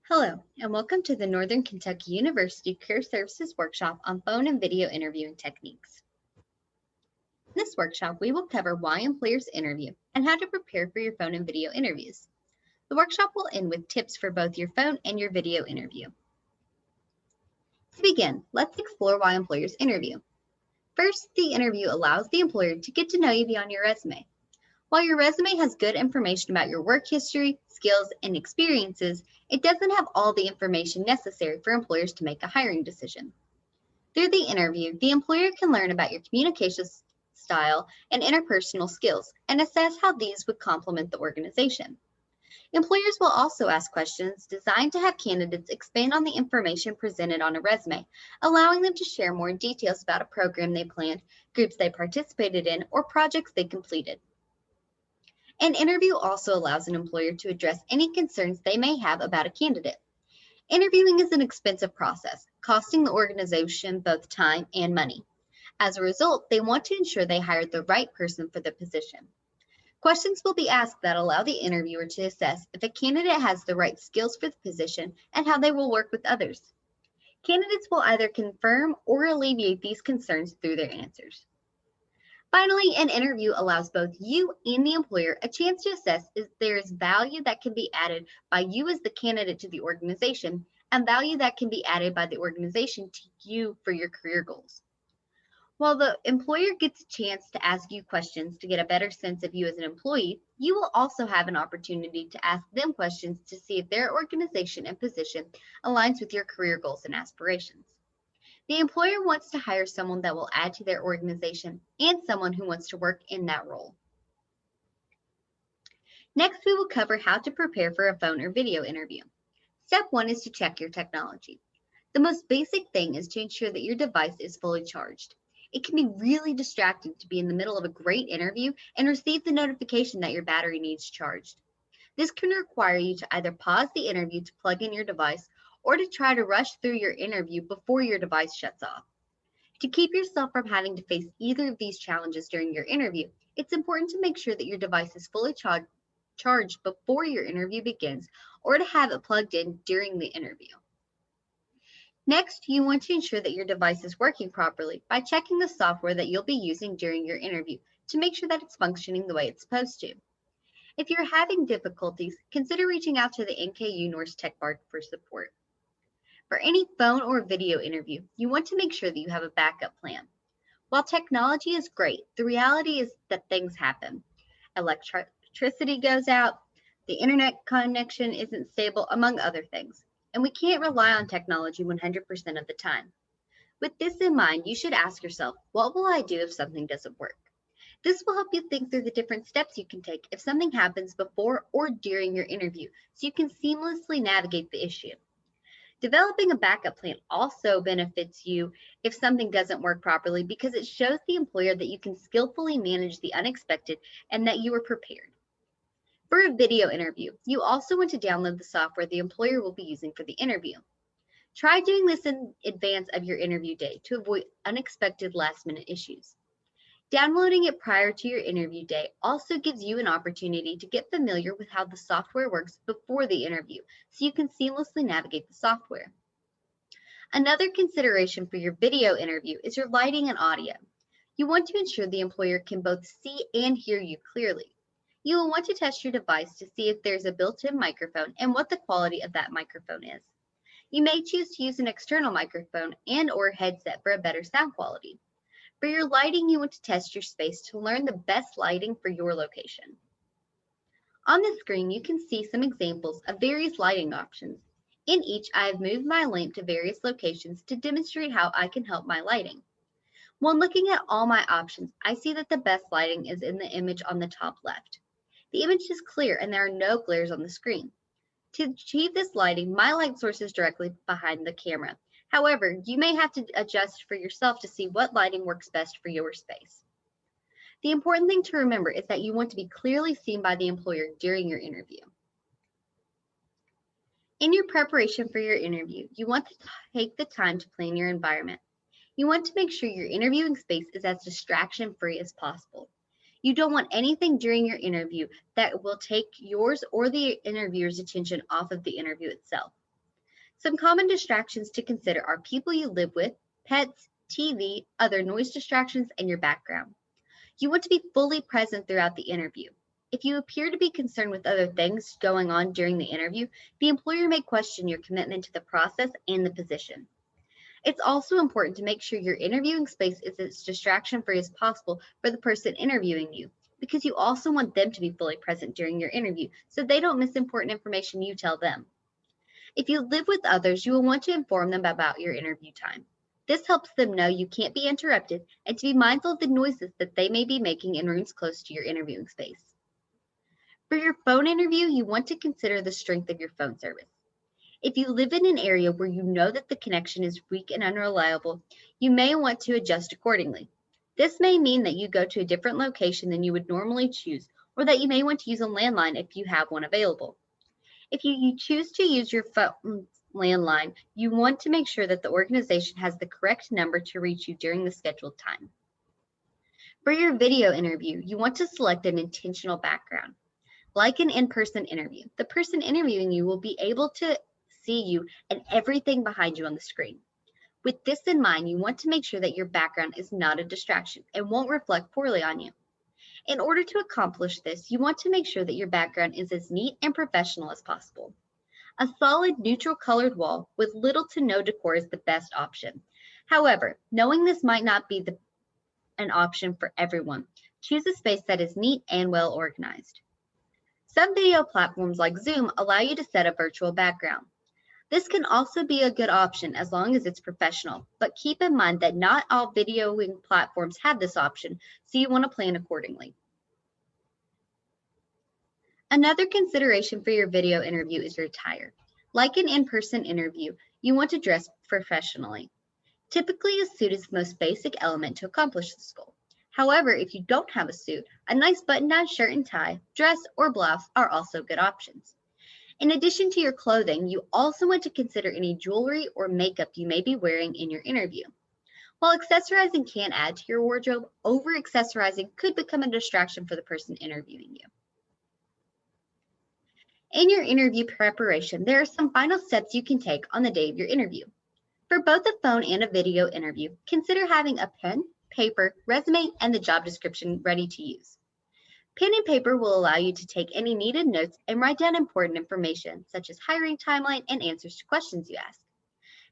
Hello, and welcome to the Northern Kentucky University Career Services Workshop on Phone and Video Interviewing Techniques. In this workshop, we will cover why employers interview and how to prepare for your phone and video interviews. The workshop will end with tips for both your phone and your video interview. To begin, let's explore why employers interview. First, the interview allows the employer to get to know you beyond your resume. While your resume has good information about your work history, skills, and experiences, it doesn't have all the information necessary for employers to make a hiring decision. Through the interview, the employer can learn about your communication style and interpersonal skills and assess how these would complement the organization. Employers will also ask questions designed to have candidates expand on the information presented on a resume, allowing them to share more details about a program they planned, groups they participated in, or projects they completed. An interview also allows an employer to address any concerns they may have about a candidate. Interviewing is an expensive process, costing the organization both time and money. As a result, they want to ensure they hire the right person for the position. Questions will be asked that allow the interviewer to assess if a candidate has the right skills for the position and how they will work with others. Candidates will either confirm or alleviate these concerns through their answers. Finally, an interview allows both you and the employer a chance to assess if there is value that can be added by you as the candidate to the organization and value that can be added by the organization to you for your career goals. While the employer gets a chance to ask you questions to get a better sense of you as an employee, you will also have an opportunity to ask them questions to see if their organization and position aligns with your career goals and aspirations. The employer wants to hire someone that will add to their organization and someone who wants to work in that role. Next, we will cover how to prepare for a phone or video interview. Step 1 is to check your technology. The most basic thing is to ensure that your device is fully charged. It can be really distracting to be in the middle of a great interview and receive the notification that your battery needs charged. This can require you to either pause the interview to plug in your device or to try to rush through your interview before your device shuts off. To keep yourself from having to face either of these challenges during your interview, it's important to make sure that your device is fully charged before your interview begins or to have it plugged in during the interview. Next, you want to ensure that your device is working properly by checking the software that you'll be using during your interview to make sure that it's functioning the way it's supposed to. If you're having difficulties, consider reaching out to the NKU Norse Tech Bar for support. For any phone or video interview, you want to make sure that you have a backup plan. While technology is great, the reality is that things happen. Electricity goes out, the internet connection isn't stable, among other things, and we can't rely on technology 100% of the time. With this in mind, you should ask yourself, what will I do if something doesn't work? This will help you think through the different steps you can take if something happens before or during your interview, so you can seamlessly navigate the issue. Developing a backup plan also benefits you if something doesn't work properly because it shows the employer that you can skillfully manage the unexpected and that you are prepared. For a video interview, you also want to download the software the employer will be using for the interview. Try doing this in advance of your interview day to avoid unexpected last-minute issues. Downloading it prior to your interview day also gives you an opportunity to get familiar with how the software works before the interview, so you can seamlessly navigate the software. Another consideration for your video interview is your lighting and audio. You want to ensure the employer can both see and hear you clearly. You will want to test your device to see if there's a built-in microphone and what the quality of that microphone is. You may choose to use an external microphone and/or headset for a better sound quality. For your lighting, you want to test your space to learn the best lighting for your location. On the screen, you can see some examples of various lighting options. In each, I have moved my lamp to various locations to demonstrate how I can help my lighting. When looking at all my options, I see that the best lighting is in the image on the top left. The image is clear and there are no glares on the screen. To achieve this lighting, my light source is directly behind the camera. However, you may have to adjust for yourself to see what lighting works best for your space. The important thing to remember is that you want to be clearly seen by the employer during your interview. In your preparation for your interview, you want to take the time to plan your environment. You want to make sure your interviewing space is as distraction-free as possible. You don't want anything during your interview that will take yours or the interviewer's attention off of the interview itself. Some common distractions to consider are people you live with, pets, TV, other noise distractions, and your background. You want to be fully present throughout the interview. If you appear to be concerned with other things going on during the interview, the employer may question your commitment to the process and the position. It's also important to make sure your interviewing space is as distraction-free as possible for the person interviewing you, because you also want them to be fully present during your interview so they don't miss important information you tell them. If you live with others, you will want to inform them about your interview time. This helps them know you can't be interrupted and to be mindful of the noises that they may be making in rooms close to your interviewing space. For your phone interview, you want to consider the strength of your phone service. If you live in an area where you know that the connection is weak and unreliable, you may want to adjust accordingly. This may mean that you go to a different location than you would normally choose, or that you may want to use a landline if you have one available. If you choose to use your phone landline, you want to make sure that the organization has the correct number to reach you during the scheduled time. For your video interview, you want to select an intentional background. Like an in-person interview, the person interviewing you will be able to see you and everything behind you on the screen. With this in mind, you want to make sure that your background is not a distraction and won't reflect poorly on you. In order to accomplish this, you want to make sure that your background is as neat and professional as possible. A solid neutral colored wall with little to no decor is the best option. However, knowing this might not be an option for everyone, choose a space that is neat and well organized. Some video platforms like Zoom allow you to set a virtual background. This can also be a good option as long as it's professional, but keep in mind that not all videoing platforms have this option, so you want to plan accordingly. Another consideration for your video interview is your attire. Like an in-person interview, you want to dress professionally. Typically, a suit is the most basic element to accomplish this goal. However, if you don't have a suit, a nice button-down shirt and tie, dress, or blouse are also good options. In addition to your clothing, you also want to consider any jewelry or makeup you may be wearing in your interview. While accessorizing can add to your wardrobe, over-accessorizing could become a distraction for the person interviewing you. In your interview preparation, there are some final steps you can take on the day of your interview. For both a phone and a video interview, consider having a pen, paper, resume, and the job description ready to use. Pen and paper will allow you to take any needed notes and write down important information, such as hiring timeline and answers to questions you ask.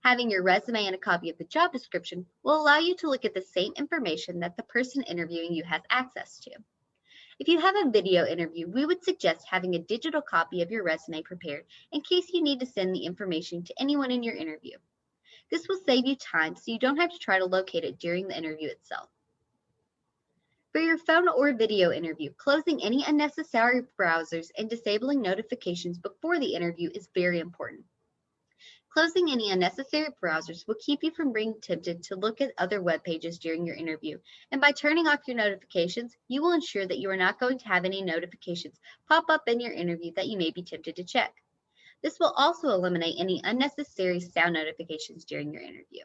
Having your resume and a copy of the job description will allow you to look at the same information that the person interviewing you has access to. If you have a video interview, we would suggest having a digital copy of your resume prepared in case you need to send the information to anyone in your interview. This will save you time so you don't have to try to locate it during the interview itself. For your phone or video interview, closing any unnecessary browsers and disabling notifications before the interview is very important. Closing any unnecessary browsers will keep you from being tempted to look at other web pages during your interview, and by turning off your notifications, you will ensure that you are not going to have any notifications pop up in your interview that you may be tempted to check. This will also eliminate any unnecessary sound notifications during your interview.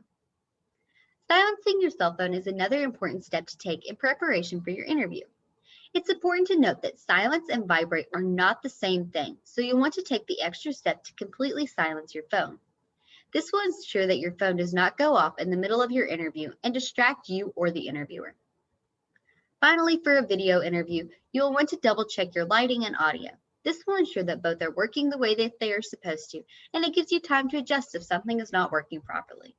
Silencing your cell phone is another important step to take in preparation for your interview. It's important to note that silence and vibrate are not the same thing, so you'll want to take the extra step to completely silence your phone. This will ensure that your phone does not go off in the middle of your interview and distract you or the interviewer. Finally, for a video interview, you will want to double check your lighting and audio. This will ensure that both are working the way that they are supposed to, and it gives you time to adjust if something is not working properly.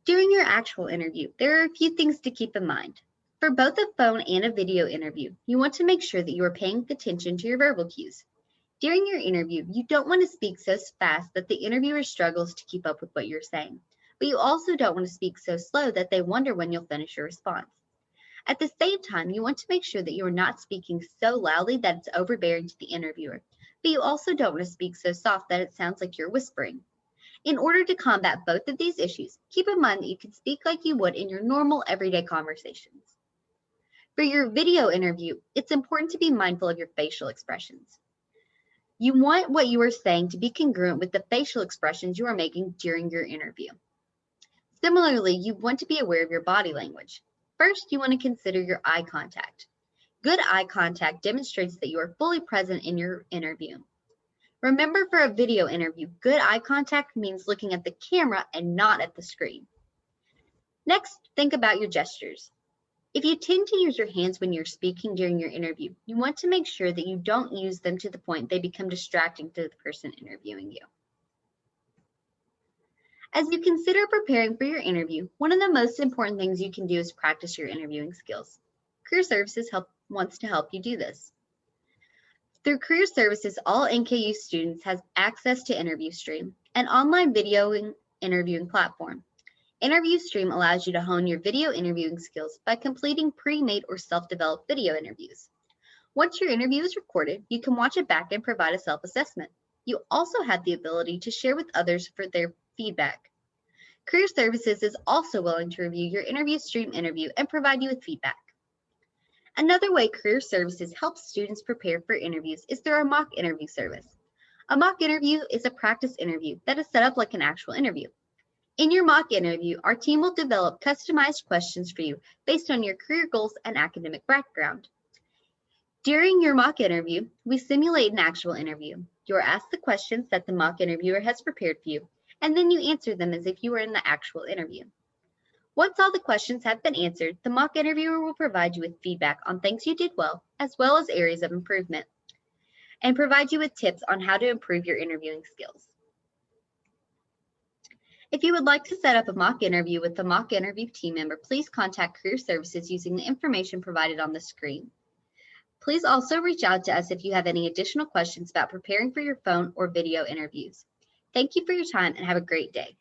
During your actual interview, there are a few things to keep in mind. For both a phone and a video interview, you want to make sure that you are paying attention to your verbal cues. During your interview, you don't want to speak so fast that the interviewer struggles to keep up with what you're saying, but you also don't want to speak so slow that they wonder when you'll finish your response. At the same time, you want to make sure that you are not speaking so loudly that it's overbearing to the interviewer, but you also don't want to speak so soft that it sounds like you're whispering. In order to combat both of these issues, keep in mind that you can speak like you would in your normal everyday conversations. For your video interview, it's important to be mindful of your facial expressions. You want what you are saying to be congruent with the facial expressions you are making during your interview. Similarly, you want to be aware of your body language. First, you want to consider your eye contact. Good eye contact demonstrates that you are fully present in your interview. Remember, for a video interview, good eye contact means looking at the camera and not at the screen. Next, think about your gestures. If you tend to use your hands when you're speaking during your interview, you want to make sure that you don't use them to the point they become distracting to the person interviewing you. As you consider preparing for your interview, one of the most important things you can do is practice your interviewing skills. Career Services wants to help you do this. Through Career Services, all NKU students have access to InterviewStream, an online video interviewing platform. InterviewStream allows you to hone your video interviewing skills by completing pre-made or self-developed video interviews. Once your interview is recorded, you can watch it back and provide a self-assessment. You also have the ability to share with others for their feedback. Career Services is also willing to review your InterviewStream interview and provide you with feedback. Another way Career Services helps students prepare for interviews is through our mock interview service. A mock interview is a practice interview that is set up like an actual interview. In your mock interview, our team will develop customized questions for you based on your career goals and academic background. During your mock interview, we simulate an actual interview. You are asked the questions that the mock interviewer has prepared for you, and then you answer them as if you were in the actual interview. Once all the questions have been answered, the mock interviewer will provide you with feedback on things you did well as areas of improvement, and provide you with tips on how to improve your interviewing skills. If you would like to set up a mock interview with the mock interview team member, please contact Career Services using the information provided on the screen. Please also reach out to us if you have any additional questions about preparing for your phone or video interviews. Thank you for your time and have a great day.